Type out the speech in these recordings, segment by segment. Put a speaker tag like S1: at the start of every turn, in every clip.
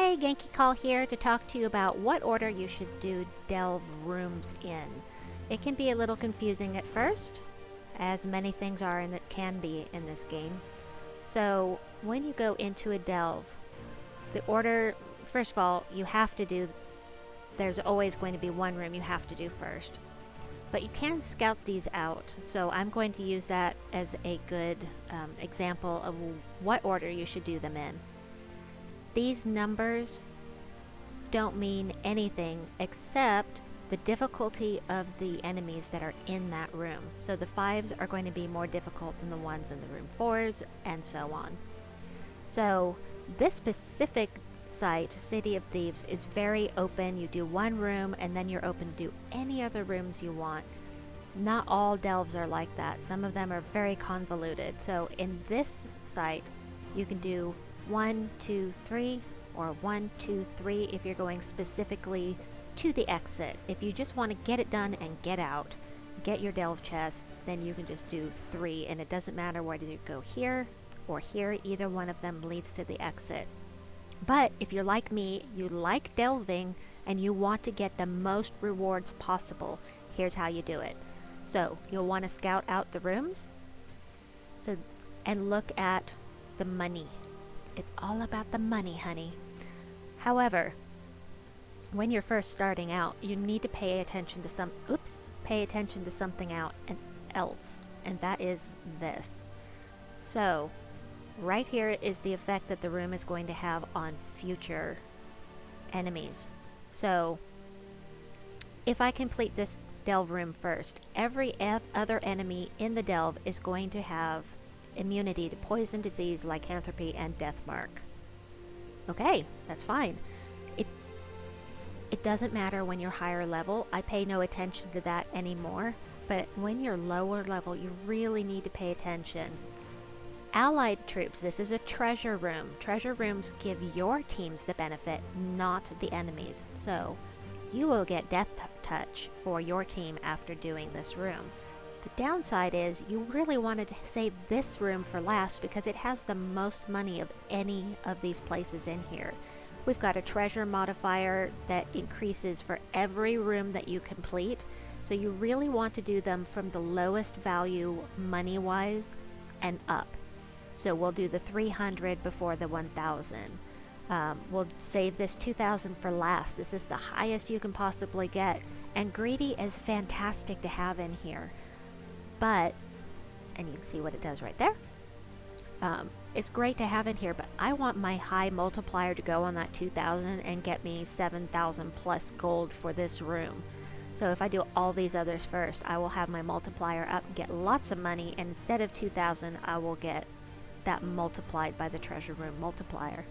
S1: Hey, Genki Call here to talk to you about what order you should do delve rooms in. It can be a little confusing at first, as many things are and that can be in this game. So when you go into a delve, the order, first of all, there's always going to be one room you have to do first. But you can scout these out, so I'm going to use that as a good example of what order you should do them in. These numbers don't mean anything except the difficulty of the enemies that are in that room. So the 5s are going to be more difficult than the ones in the room 4s, and so on. So this specific site, City of Thieves, is very open. You do one room and then you're open to do any other rooms you want. Not all delves are like that. Some of them are very convoluted. So in this site, you can do 1, 2, 3, or 1, 2, 3 if you're going specifically to the exit. If you just want to get it done and get out, get your delve chest, then you can just do 3, and it doesn't matter whether you go here or here, either one of them leads to the exit. But if you're like me, you like delving and you want to get the most rewards possible, here's how you do it. So you'll want to scout out the rooms and look at the money. It's all about the money, honey. However, when you're first starting out, you need to pay attention to something else, and that is this. So, right here is the effect that the room is going to have on future enemies. So, if I complete this delve room first, every other enemy in the delve is going to have immunity to poison, disease, lycanthropy, and death mark. Okay, that's fine. It doesn't matter when you're higher level. I pay no attention to that anymore. But when you're lower level, you really need to pay attention. Allied troops, this is a treasure room. Treasure rooms give your teams the benefit, not the enemies. So you will get death touch for your team after doing this room. The downside is you really wanted to save this room for last because it has the most money of any of these places in here. We've got a treasure modifier that increases for every room that you complete, so you really want to do them from the lowest value money-wise and up. So we'll do the 300 before the 1,000. We'll save this 2,000 for last. This is the highest you can possibly get, and greedy is fantastic to have in here. But, and you can see what it does right there. It's great to have in here, but I want my high multiplier to go on that 2,000 and get me 7,000 plus gold for this room. So if I do all these others first, I will have my multiplier up and get lots of money, and instead of 2,000, I will get that multiplied by the treasure room multiplier.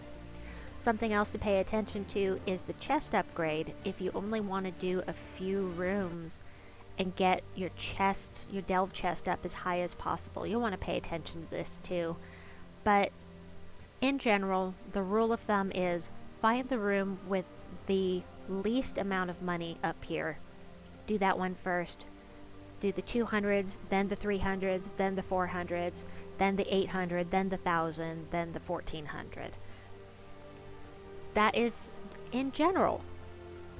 S1: Something else to pay attention to is the chest upgrade. If you only want to do a few rooms and get your delve chest up as high as possible, you'll want to pay attention to this too. But in general, the rule of thumb is find the room with the least amount of money up here. Do that one first. Do the 200s, then the 300s, then the 400s, then the 800, then the 1,000, then the 1,400. That is in general.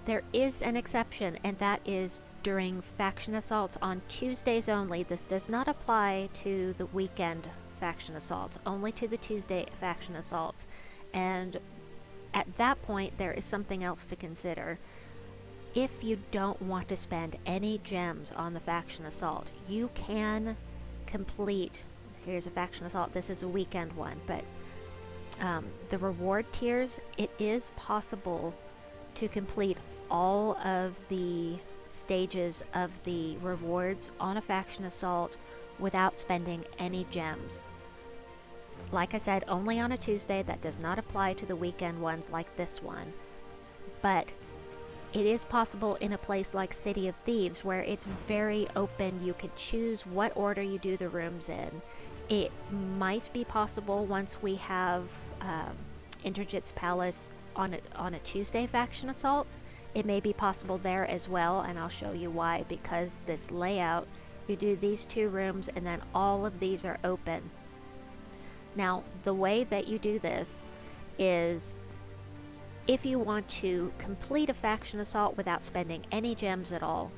S1: There is an exception, and that is during faction assaults on Tuesdays only. This does not apply to the weekend faction assaults, only to the Tuesday faction assaults. And at that point, there is something else to consider. If you don't want to spend any gems on the faction assault, you can complete, here's a faction assault, this is a weekend one, but the reward tiers, it is possible to complete all of the stages of the rewards on a faction assault without spending any gems. Like I said, only on a Tuesday. That does not apply to the weekend ones like this one. But it is possible in a place like City of Thieves where it's very open. You can choose what order you do the rooms in. It might be possible once we have Interjit's Palace on a Tuesday faction assault. It may be possible there as well, and I'll show you why. Because this layout, you do these 2 rooms and then all of these are open. Now, the way that you do this is if you want to complete a faction assault without spending any gems at all,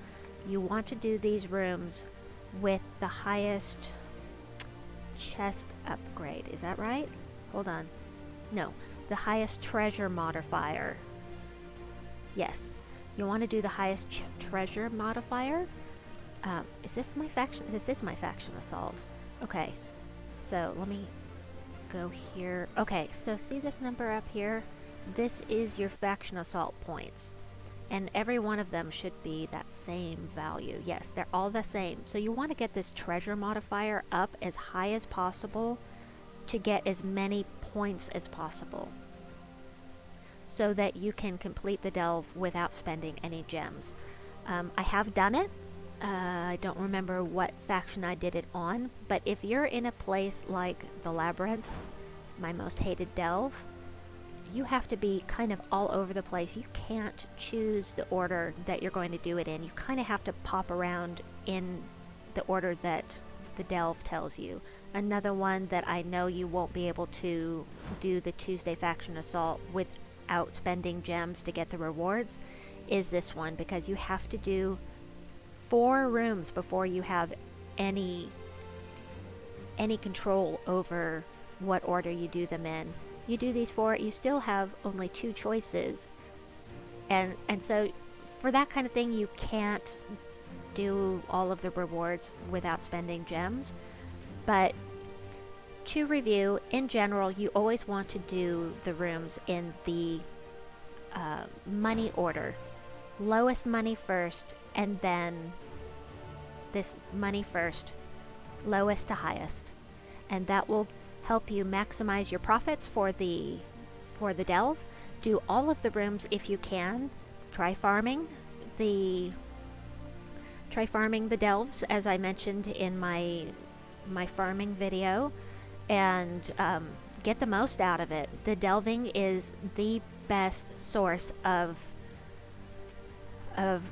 S1: you want to do these rooms with the highest chest upgrade. Is that right? Hold on. No, the highest treasure modifier. Yes, you want to do the highest treasure modifier. Is this my faction? This is my faction assault. Okay, so let me go here. Okay, so see this number up here? This is your faction assault points. And every one of them should be that same value. Yes, they're all the same. So you want to get this treasure modifier up as high as possible to get as many points as possible, so that you can complete the delve without spending any gems. I have done it. I don't remember what faction I did it on, but if you're in a place like the Labyrinth, my most hated delve, you have to be kind of all over the place. You can't choose the order that you're going to do it in. You kind of have to pop around in the order that the delve tells you. Another one that I know you won't be able to do the Tuesday faction assault without spending gems to get the rewards is this one, because you have to do 4 rooms before you have any control over what order you do them in. You do these 4, you still have only 2 choices, and so for that kind of thing you can't do all of the rewards without spending gems. But to review, in general, you always want to do the rooms in the money order. Lowest money first, and then this money first, lowest to highest, and that will help you maximize your profits for the delve. Do all of the rooms if you can. Try farming the delves, as I mentioned in my farming video, and get the most out of it. The delving is the best source of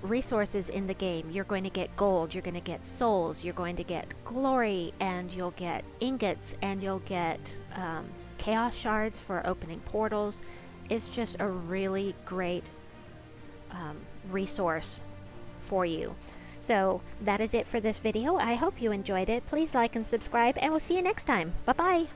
S1: resources in the game. You're going to get gold, you're going to get souls, you're going to get glory, and you'll get ingots, and you'll get chaos shards for opening portals. It's just a really great resource for you. So that is it for this video. I hope you enjoyed it. Please like and subscribe, and we'll see you next time. Bye bye.